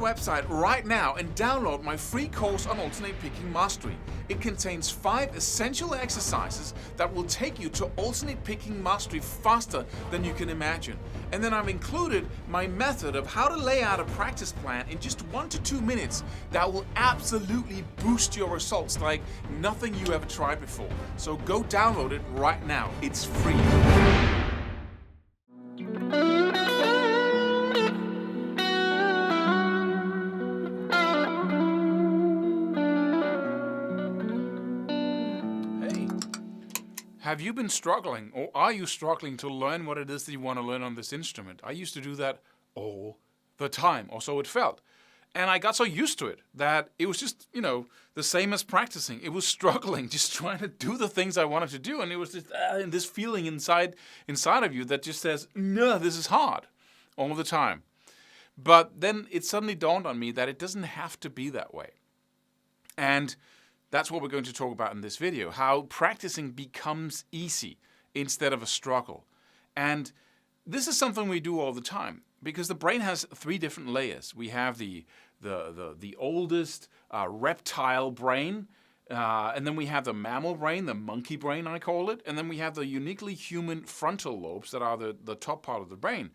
website right now and download my free course on alternate picking mastery. It contains 5 essential exercises that will take you to alternate picking mastery faster than you can imagine. And then I've included my method of how to lay out a practice plan in just 1 to 2 minutes that will absolutely boost your results like nothing you ever tried before. So go download it right now. It's free. Have you been struggling, or are you struggling to learn what it is that you want to learn on this instrument? I used to do that all the time, or so it felt. And I got so used to it that it was just, the same as practicing. It was struggling, just trying to do the things I wanted to do. And it was just this feeling inside of you that just says, no, this is hard all the time. But then it suddenly dawned on me that it doesn't have to be that way. And that's what we're going to talk about in this video, how practicing becomes easy instead of a struggle. And this is something we do all the time because the brain has 3 different layers. We have the oldest reptile brain, and then we have the mammal brain, the monkey brain I call it, and then we have the uniquely human frontal lobes that are the top part of the brain.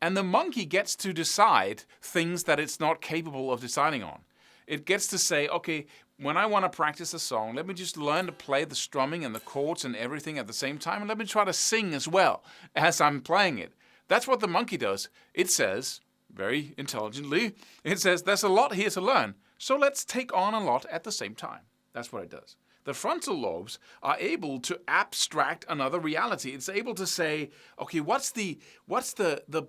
And the monkey gets to decide things that it's not capable of deciding on. It gets to say, okay, when I want to practice a song, let me just learn to play the strumming and the chords and everything at the same time, and let me try to sing as well as I'm playing it. That's what the monkey does. It says, very intelligently, it says, there's a lot here to learn, so let's take on a lot at the same time. That's what it does. The frontal lobes are able to abstract another reality. It's able to say, okay, what's the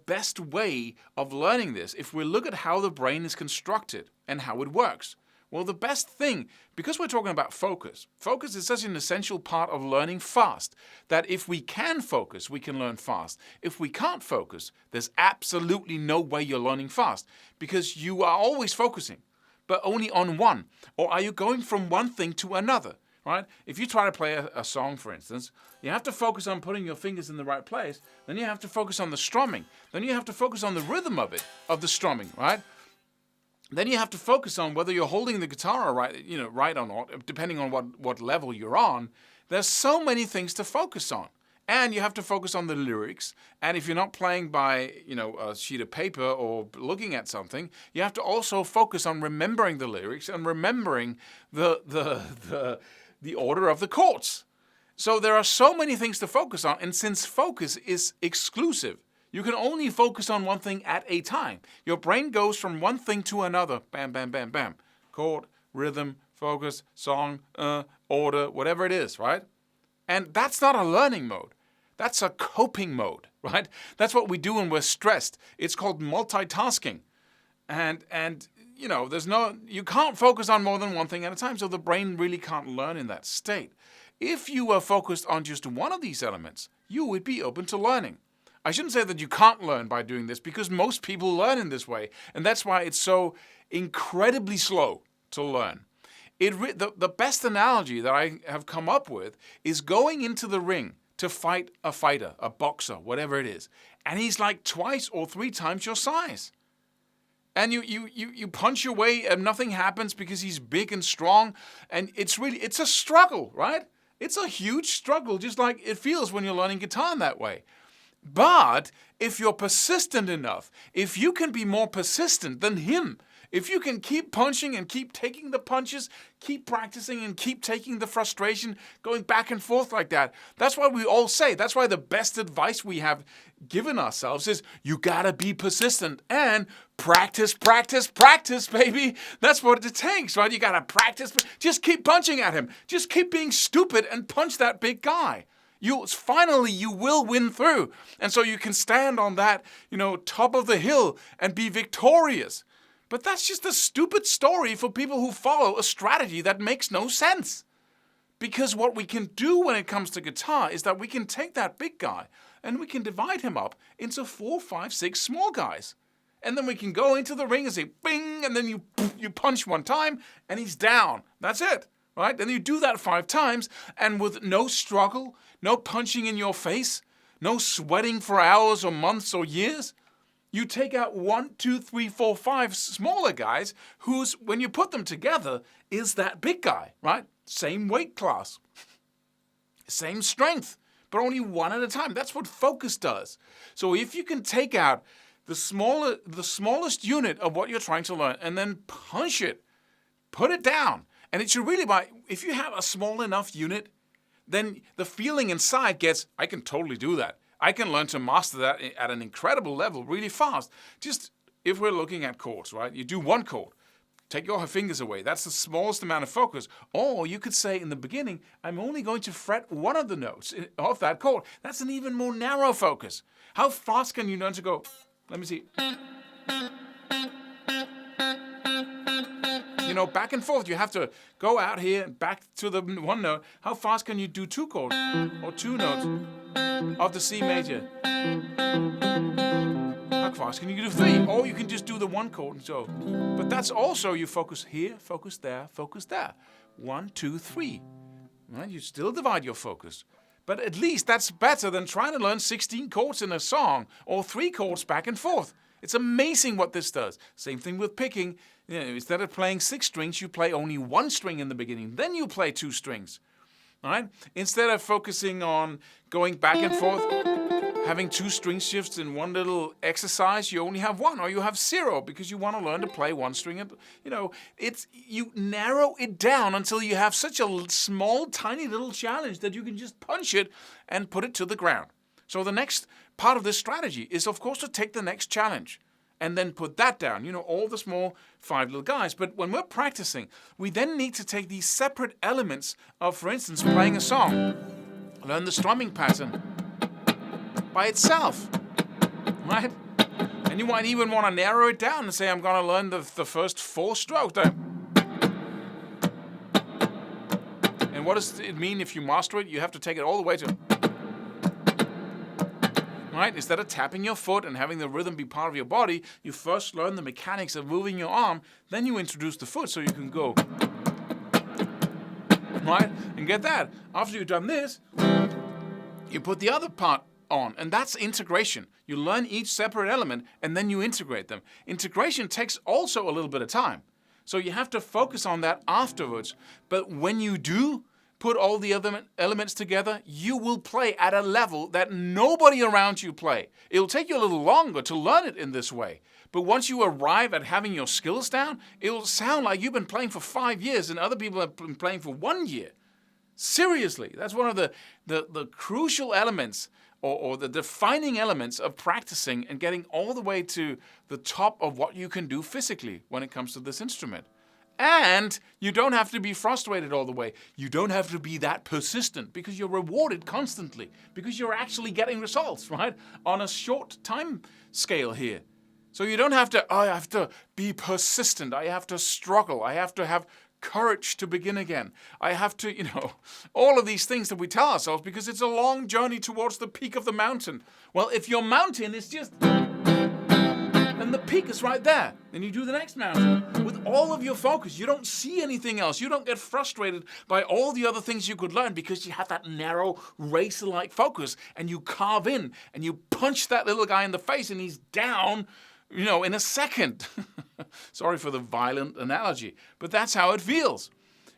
best way of learning this if we look at how the brain is constructed and how it works? Well, the best thing, because we're talking about focus is such an essential part of learning fast, that if we can focus, we can learn fast. If we can't focus, there's absolutely no way you're learning fast, because you are always focusing, but only on one. Or are you going from one thing to another, right? If you try to play a song, for instance, you have to focus on putting your fingers in the right place, then you have to focus on the strumming, then you have to focus on the rhythm of the strumming, right? Then you have to focus on whether you're holding the guitar right or not, depending on what level you're on. There's so many things to focus on. And you have to focus on the lyrics. And if you're not playing by, a sheet of paper or looking at something, you have to also focus on remembering the lyrics and remembering the order of the chords. So there are so many things to focus on. And since focus is exclusive, you can only focus on one thing at a time. Your brain goes from one thing to another. Bam, bam, bam, bam. Chord, rhythm, focus, song, order, whatever it is, right? And that's not a learning mode. That's a coping mode, right? That's what we do when we're stressed. It's called multitasking. And you can't focus on more than one thing at a time, so the brain really can't learn in that state. If you were focused on just one of these elements, you would be open to learning. I shouldn't say that you can't learn by doing this, because most people learn in this way, and that's why it's so incredibly slow to learn. The best analogy that I have come up with is going into the ring to fight a fighter, a boxer, whatever it is, and he's like 2 or 3 times your size. And you punch your way and nothing happens because he's big and strong, and it's a struggle, right? It's a huge struggle, just like it feels when you're learning guitar in that way. But if you're persistent enough, if you can be more persistent than him, if you can keep punching and keep taking the punches, keep practicing and keep taking the frustration, going back and forth like that, that's why we all say, that's why the best advice we have given ourselves is you gotta be persistent and practice, practice, practice, baby. That's what it takes, right? You gotta practice. Just keep punching at him. Just keep being stupid and punch that big guy. Finally, you will win through. And so you can stand on that, top of the hill and be victorious. But that's just a stupid story for people who follow a strategy that makes no sense. Because what we can do when it comes to guitar is that we can take that big guy and we can divide him up into 4, 5, 6 small guys. And then we can go into the ring and say, bing, and then you punch one time and he's down. That's it. Right? Then you do that 5 times, and with no struggle, no punching in your face, no sweating for hours or months or years, You take out 1, 2, 3, 4, 5 smaller guys who's, when you put them together, is that big guy, right? Same weight class, same strength, but only one at a time. That's what focus does. So if you can take out the smallest unit of what you're trying to learn and then punch it, put it down, and it should really if you have a small enough unit, then the feeling inside gets, I can totally do that. I can learn to master that at an incredible level really fast. Just if we're looking at chords, right? You do one chord, take your fingers away. That's the smallest amount of focus. Or you could say in the beginning, I'm only going to fret one of the notes of that chord. That's an even more narrow focus. How fast can you learn to go, let me see. Back and forth. You have to go out here and back to the one note. How fast can you do 2 chords or 2 notes of the C major? How fast can you do 3? Or you can just do the 1 chord and so. But that's also you focus here, focus there, focus there. 1, 2, 3. Right? You still divide your focus. But at least that's better than trying to learn 16 chords in a song or 3 chords back and forth. It's amazing what this does. Same thing with picking. Instead of playing 6 strings, you play only 1 string in the beginning. Then you play 2 strings. All right? Instead of focusing on going back and forth, having 2 string shifts in one little exercise, you only have 1 or you have 0 because you want to learn to play 1 string. You narrow it down until you have such a small, tiny little challenge that you can just punch it and put it to the ground. So the next part of this strategy is, of course, to take the next challenge and then put that down, all the small 5 little guys. But when we're practicing, we then need to take these separate elements of, for instance, playing a song, learn the strumming pattern by itself, right? And you might even want to narrow it down and say, I'm going to learn the first 4 strokes. And what does it mean if you master it? You have to take it all the way to... Right? Instead of tapping your foot and having the rhythm be part of your body, you first learn the mechanics of moving your arm, then you introduce the foot so you can go. Right? And get that. After you've done this, you put the other part on, and that's integration. You learn each separate element, and then you integrate them. Integration takes also a little bit of time. So you have to focus on that afterwards. But when you do put all the other elements together, you will play at a level that nobody around you play. It'll take you a little longer to learn it in this way. But once you arrive at having your skills down, it'll sound like you've been playing for 5 years and other people have been playing for 1 year. Seriously, that's one of the crucial elements or the defining elements of practicing and getting all the way to the top of what you can do physically when it comes to this instrument. And you don't have to be frustrated all the way. You don't have to be that persistent because you're rewarded constantly, because you're actually getting results, right? On a short time scale here. So you don't have to, I have to be persistent. I have to struggle. I have to have courage to begin again. I have to, all of these things that we tell ourselves because it's a long journey towards the peak of the mountain. Well, if your mountain is just... and the peak is right there. Then you do the next mountain. With all of your focus, you don't see anything else. You don't get frustrated by all the other things you could learn because you have that narrow, racer-like focus and you carve in and you punch that little guy in the face and he's down, in a second. Sorry for the violent analogy, but that's how it feels.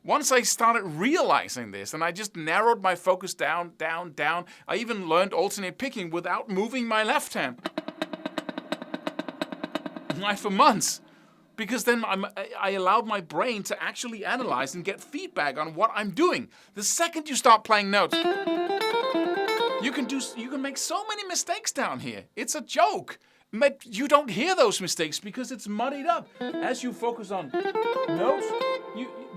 Once I started realizing this and I just narrowed my focus down, I even learned alternate picking without moving my left hand. For months, because then I allowed my brain to actually analyze and get feedback on what I'm doing. The second you start playing notes, you can make so many mistakes down here. It's a joke. But you don't hear those mistakes because it's muddied up. As you focus on notes,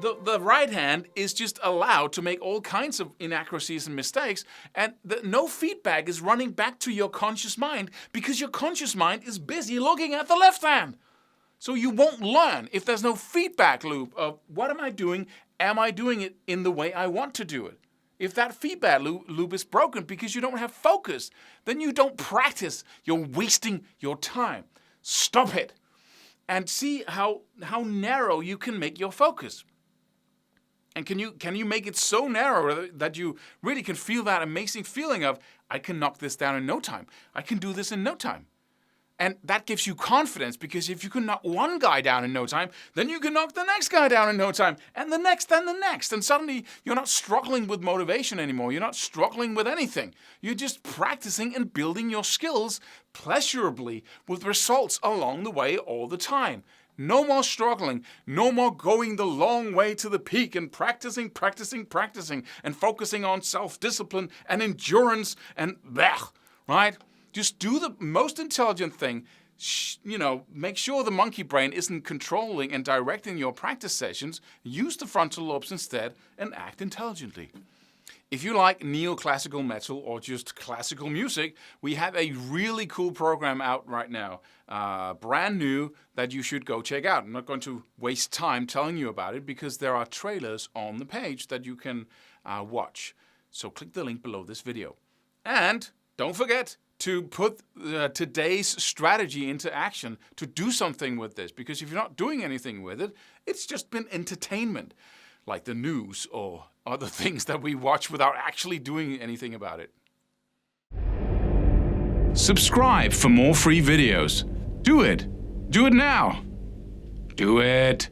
the right hand is just allowed to make all kinds of inaccuracies and mistakes, and no feedback is running back to your conscious mind because your conscious mind is busy looking at the left hand. So you won't learn if there's no feedback loop of what am I doing? Am I doing it in the way I want to do it? If that feedback loop is broken because you don't have focus, then you don't practice. You're wasting your time. Stop it. And see how narrow you can make your focus. And can you make it so narrow that you really can feel that amazing feeling of, I can knock this down in no time. I can do this in no time. And that gives you confidence, because if you can knock one guy down in no time, then you can knock the next guy down in no time, and the next, and the next. And suddenly you're not struggling with motivation anymore. You're not struggling with anything. You're just practicing and building your skills pleasurably with results along the way all the time. No more struggling. No more going the long way to the peak and practicing, and focusing on self-discipline and endurance and blech, right? Just do the most intelligent thing. Make sure the monkey brain isn't controlling and directing your practice sessions. Use the frontal lobes instead and act intelligently. If you like neoclassical metal or just classical music, we have a really cool program out right now, brand new, that you should go check out. I'm not going to waste time telling you about it because there are trailers on the page that you can watch. So click the link below this video. And don't forget to put today's strategy into action, to do something with this, because if you're not doing anything with it, it's just been entertainment, like the news or other things that we watch without actually doing anything about it. Subscribe for more free videos. Do it. Do it now. Do it.